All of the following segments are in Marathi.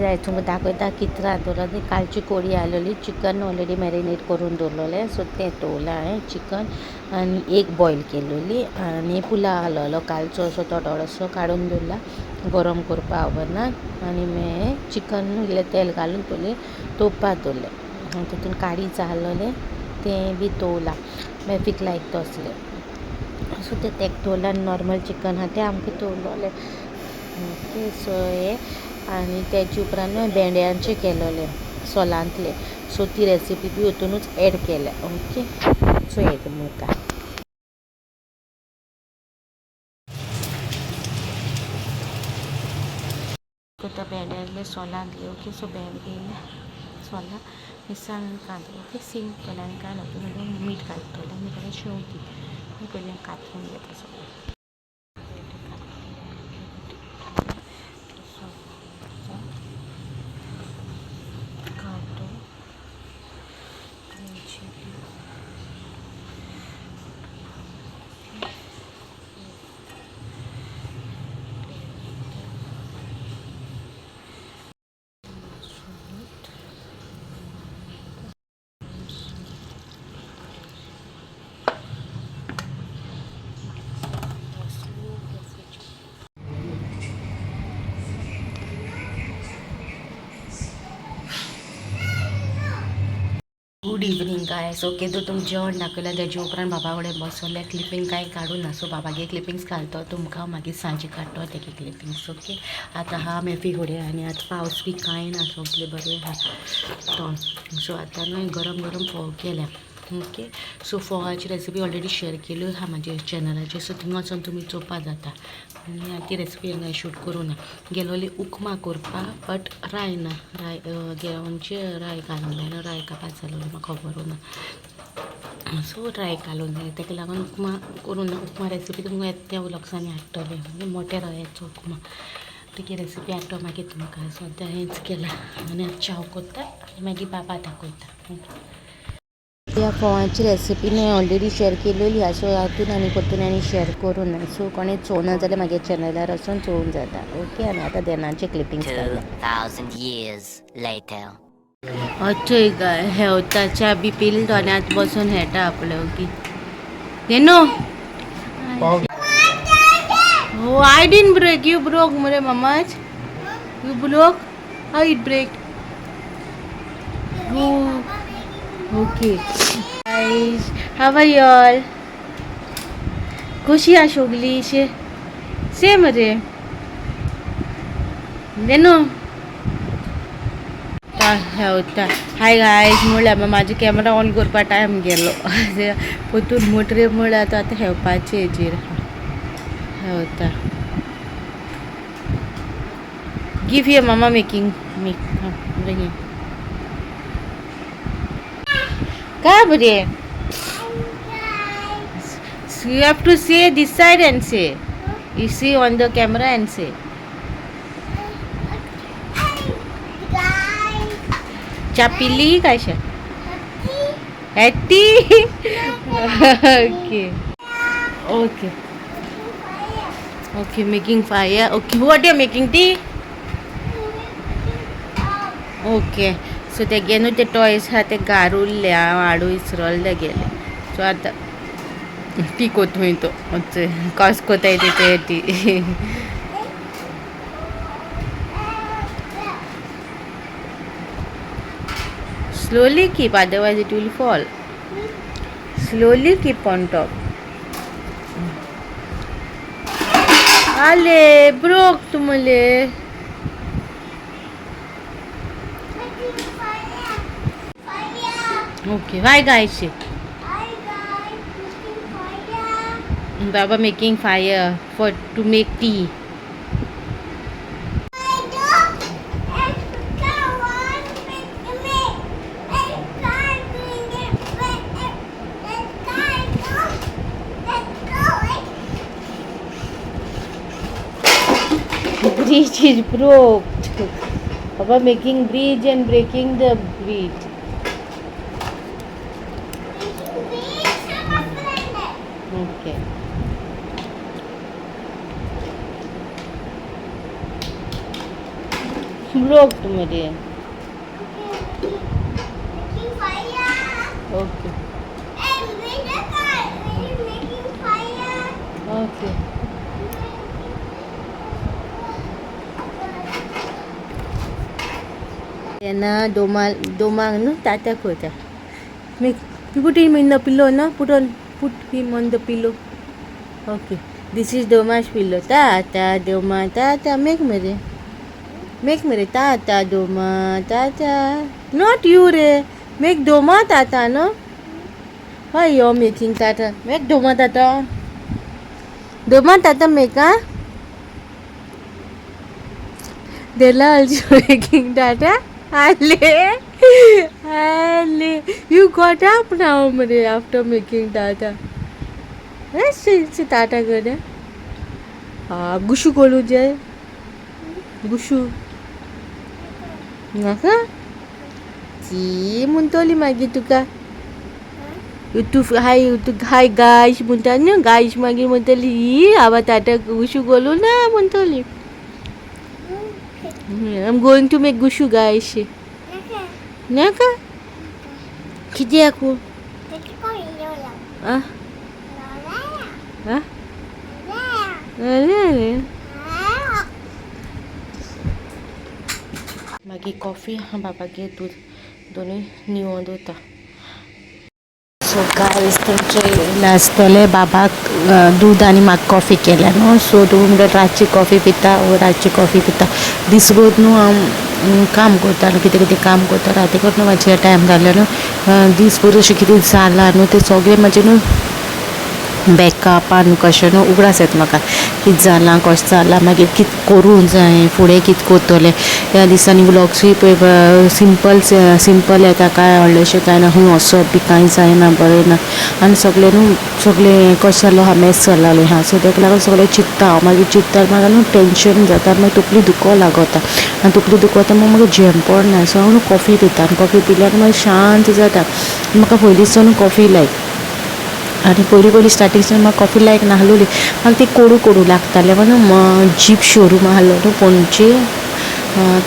जाय तुमकां दाखयता कितें रांदतलो ती कालची कोडी आयलेली चिकन ऑलरेडी मॅरिनेट करून दवरलेलें सो तें तोवलां हांवें चिकन आनी एक बॉयल केल्ली आनी पुलाव आसलेलो कालचो असो तो थोडोसो काडून दवरला गरम करपा ओव्हनांत आनी मागीर चिकन इल्लें तेल घालून पयलीं तोवपाक दवरलें आनी तितून काडीच आसलेलें तें बी तोवलां मॅफीक लायक तसलें सो तें तेका तोवलां आनी नॉर्मल चिकन आसा तें आमकां तोवलोलें ओके सो हे आनी तेजे उपरांत भेंड्यांचे केलोले सोलांतले सो ती रेसिपी बी हितूनूच एड केल्या ओके सो एक मुर्ता कोता भेंड्याले सोलांतले ओके सो भेंडे सोलां मिरसांग कांदो ओके सिंपल आनी कांय ना मीठ घालतलें आनी बरें शेवटी आनी पयलीं कातरून घेता सगळें गुड इवनिंग गायस ओके तो तुमकां जेवण दाखयलें तेजे उपरांत बाबा कडेन बसलें क्लिपींग कांय काडूं ना सो बाबागे क्लिपिंग्स घालतो तुमकां मागीर सांजे काडटो तेगे क्लिपिंग्स ओके आतां हा मेफी फुडें आनी आतां पावस बी कांय ना सगलें बरें आहा तो सो आतां न्हू गरम गरम फोव केल्या ओके सो फोवाची रेसिपी ऑलरेडी शेअर केल्यो आहा म्हाज्या चॅनलाचेर सो थिंगा वचून तुमी चोवपा जाता आनी हांवें ती रेसिपी हांगा शूट करूं ना गेलोली उपमा करपाक बट राय ना राय घेवनचे राय घालूंक जायना राय कापास जालोली म्हाका खबर ना सो राय घालूंक जाय ताका लागून उपमा करूं ना उपमा रेसिपी तुमकां त्या व्लॉग्सांनी हाडटलें म्हणजे मोठ्या रव्याचो उपमा तेगे रेसिपी हाडटो मागीर तुमकां सद्या हेंच केलां आनी चाव करता आनी मागीर बाबा दाखयता ह्या फोवांची रेसिपी न्हू ऑलरेडी शेअर केलेली आहा सो हातून आनी परतून आनी शेअर करूं ना सो कोणें चोवना जाल्यार म्हागे चॅनलार वचून चोवूंक जाता ओके आनी आतां देनाचे क्लिपिंग्स अच्छोय गाय हेवताच्या बी पिल दोन्यांत बसून हेटा आपले ओके देनो हो I didn't break you broke मरे mama's you broke how it break okay guys how are you all कशी आशोगली से मरे देनो होता हाय गायज म्हळ्यार म्हाजो कॅमेरा ऑन करपा टायम गेलो परतून मोटरे म्हळ्यार तो आतां हेवपाचे हेजेर होता गिव हियर मामा मेकिंग काय बरे you have to say this side and say you see on the camera and say chapili kaisha hatti okay okay okay making fire okay what are you making tea okay so तेगे न्हू ते टॉयज आहा ते गारुल्ले हाडू इसरल्ले गेले सो आतां ती कोथूय तो कस कोताय ते ती slowly keep otherwise it will fall slowly keep on top ale broke tumale okay why guys Baba making fire for to make tea the bridge is broke Baba making bridge and breaking the bridge okay blog मध्ये ओके ओके त्यांना दोमांग नु तात्या होत्या मी put him in the pillow no put him on the pillow okay this is Doma's pillow tata Doma tata make me tata Doma tata not you re make Doma tata no why you're making tata make Doma tata make Della also making tata Ale, you got up now, Maria, after making tata. Let's see tata good. Gushu kolu jai. Gushu. Naka? Si muntoli magi tuka. Hi guys, muntanya guys magi muntoli. Aba tata gushu kolu na muntoli. I'm going to make gushu guys. Naka? Kidi aku. Ah. Ah? Magi coffee हा बाबा घे दूध दोन्ही निवड होता सो गाईस तुमचे नाचतले बाबाक दूध आणि म्हाका कॉफी केल्या न्हू सो तूं रातची कॉफी पिता वो रातची कॉफी पिता दिसगोत न्हू हांव काम करता न्हू कितें कितें काम करता राती करता न्हू म्हाजे टायम जाल्लो न्हू दीस भर अशें कितें जालां न्हू तें सगळें म्हाजें न्हू बॅकअप आनी कशें न्हू उगडास येता म्हाका कितें जालां कशें जालां मागीर कितें करूं जाय फुडें कितें करतलें ह्या दिसांनी व्लॉग्सूय पळय सिंपल येता काय व्हडलेशें कांय ना खंय वचप बी कांय जायना बरें ना आनी सगळें कशें जालो हा मॅस जाल्लो हा सो ताका लागून सगळें चिंत्ता हांव मागीर चिंत्ता म्हाका न्हू टेंशन जाता मागीर तकली दुखो लागता आनी तकली दुखता म्हाका जेम पडना सो हांव न्हू कॉफी पिता आनी कॉफी पिल्यार मागीर शांत जाता म्हाका पयलींच्यान कॉफी लायक आणि पयलीं स्टार्टिंगच्यान म्हाका कॉफी लायक नाहलोली म्हाका ती कोडू लागतालें म्हणून जीप शोरूम आहलो न्हू पणजे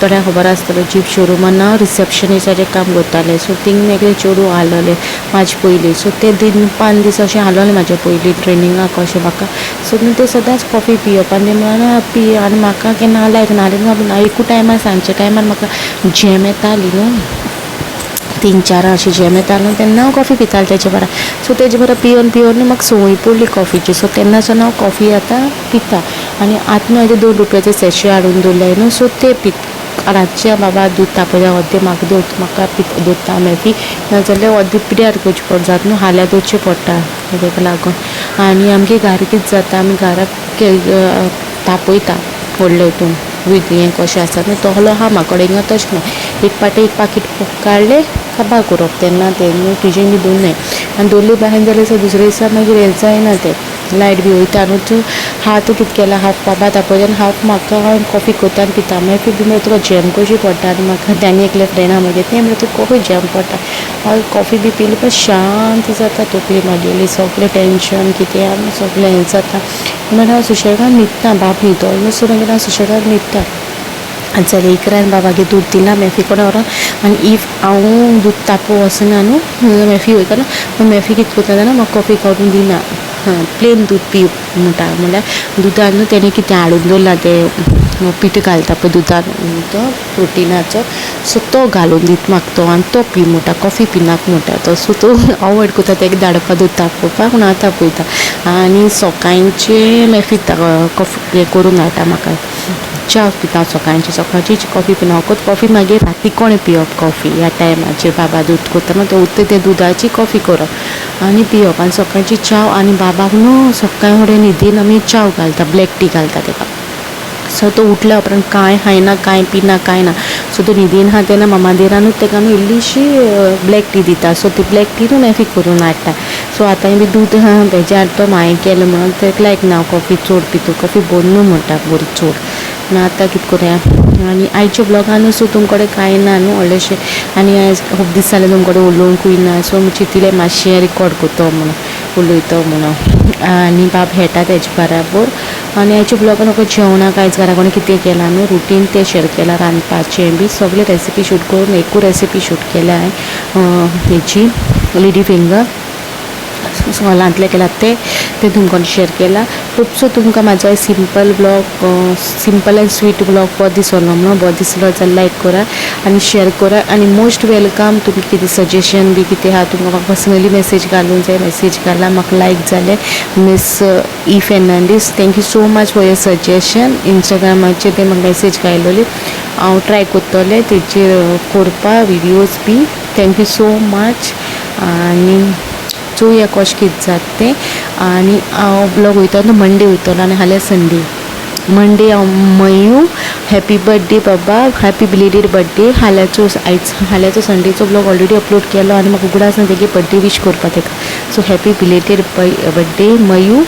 थोड्यांक खबर आसतलें जीप शोरूमान हांव रिसेप्शनिस्टाचें काम करतालें सो थिंग एकलें चेडूं आहलोलें म्हाजे पयलीं सो ते 5 दीस अशें आहलोलें म्हाजे पयलीं ट्रेनिंगाक अशें म्हाका सो ते सदांच कॉफी पिवप आनी म्हणून पी आनी म्हाका केन्ना लायक नाहलें एकू टायमार सांजच्या टायमार म्हाका जेम येताली न्हू 3-4 अशी जेम येता न्हू तेन्ना हांव कॉफी पितालें तेजे बरा सो तेजे बरा पिवन म्हाका संवय पडली कॉफीची सो तेन्नाच्यान हांव कॉफी आतां पिता आनी आतां हांवें 2 रुपयाचे सॅशे हाडून दवरले न्हू सो ते रातचे बाबा दूद तापयता अर्दें म्हाका दोत्ता मॅफी नाजाल्यार अर्दें पिड्यार करचें पडटा न्हू हाल्यार दोवरचें पडटा ताका लागून आनी आमगे घरा कितें जाता आमी घराक तापयता व्हडले हितून हें कशें आसा न्हू तसलो आहा म्हाका कडेन हिंगा तशें ना एक पाकीट काडलें काबार करप तेन्ना तें न्हू फ्रिजीन बी दवरनाय आनी दवरली भायर जाल्यार दुसरे दिसा मागीर हें जायना तें लायट बी वयता न्हू हाफ कितें केला हाफ बाबा तापयता आनी हाफ म्हाका कॉफी करता आनी पिता मागीर बी मागीर तुका जॅम कशी पडटा आनी म्हाका तांणी एकले फ्रेंडा मागीर तें म्हणल्यार तुका कशी जॅम पडटा हांव कॉफी बी पिली पण शांत जाता तकली म्हागेली सगळें टेंशन कितें आनी सगळें हें जाता म्हणून हांव सुशेगाद न्हिदता बाब न्हिदलो सो मागीर हांव सुशेगाद न्हिदता आनी चल इकरान बाबागे दूद दिलां मॅफी कडेन व्हरोन आनी इफ हांव दूद तापोवंक वचना न्हू मॅफी वयता न्हू मॅफी कितें करता जाल्यार म्हाका कॉफी काडून दिना प्लेन दूद पी म्हणटा म्हणल्यार दुदान न्हू तेणें कितें हाडून दवरला तें पीठ घालता पळय दुदान तो प्रोटिनाचो सो तो घालून दिता म्हाका तो आनी तो पी म्हणटा कॉफी पिनाक म्हणटा तो सो तो अवॉयड करता तेका धाडपा दूद तापोवपाक पूण हांव तापयता आनी सकाळचें मॅफी कॉफी हें करून हाडटा म्हाका च्या पिता सकाळची कॉफी पिना वखद कॉफी मागीर राती कोणें पिवप कॉफी ह्या टायमाचेर बाबा दूद करता न्हू ते दुदाची कॉफी करप आनी पिवप आनी सकाळची च्या आनी बाबाक न्हू सकाळी फुडें न्हिदीन आमी च्या घालता ब्लॅक टी घालता ताका सो तो उठल्या उपरांत कांय खायना कांय पिना कांय ना सो तो न्हिदीन आहा तेन्ना मामादेरानूच ताका न्हू इल्लीशी ब्लॅक टी दिता सो ती ब्लॅक टी न्हू मॅफी करून हाडटा सो आतां बी दूद हेजें हाडटा हांवें केलें म्हणून ताका लायक ना कॉफी चड पितू कॉफी बरी न्हू म्हणटा बरी चड ना आतां कितें करुया आनी आयच्या ब्लॉगान सो तुमचे कडेन कांय ना न्हू व्हडलेशें आनी आयज खूब दीस जाले तुमचे कडेन उलोवंकूय ना सो चिंतिल्लें मातशें रिकॉर्ड करता म्हणून उलयतो म्हणून आनी बाब हेटा तेजे बराबर आनी हेचे ब्लॉगान म्हाका जेवणा कांयच घरा कोणी कितें केलां न्हू रुटीन तें शेअर केलां रांदपाचें बी सगळे रेसिपी शूट करून एकूच रेसिपी शूट केल्या हांवें हेची लेडी फिंगर सोलांतले केला ते तुमकां शेअर केला खुबसो तुमकां म्हाजो simple blog simple end sweet blog बरो दिसलो म्हणून बरो दिसलो जाल्यार लायक करा आनी शेअर करा आनी मोस्ट वेलकम तुमी कितें सजेशन बी कितें आहा तुमकां म्हाका पर्सनली मेसेज घालूंक जाय मेसेज घाला म्हाका लायक जालें Miss E Fernandes thank you so much for your suggestion इंस्टाग्रामाचेर ते म्हाका मेसेज घायलोली हांव ट्राय करतलें तेचेर करपा विडियोज बी थँक्यू सो मच आनी चोवया कशें कितें जाता तें आनी हांव ब्लॉग वयता तो मंडे वयतलो आनी हाल्यार संडे मंडे हांव मयू हॅपी बर्थडे बाबा हॅपी बिलेटेड बर्थडे हाल्याचो संडेचो ब्लॉग ऑलरेडी अपलोड केलो आनी म्हाका उगडास ना तेगे बर्थडे वीश करपा तेका so happy belated birthday mu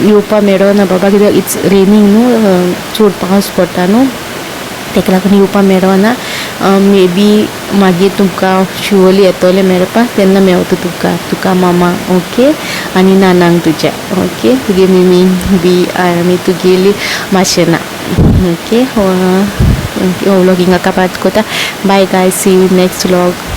येवपा मेळो ना बाबा कित्याक इट्स रेनींग न्हू चड पावस पडटा न्हू तेका लागून येवपा मेळो ना मे बी मागीर तुमकां शुअरली येतलें मेळपाक तेन्ना मेळटा तुका मामा ओके आनी नानांक तुज्या ओके तुगे मिमी बी आनी तुगेली माशेना ओके हो व्लॉग हिंगा कापात कोता bye guy see you next vlog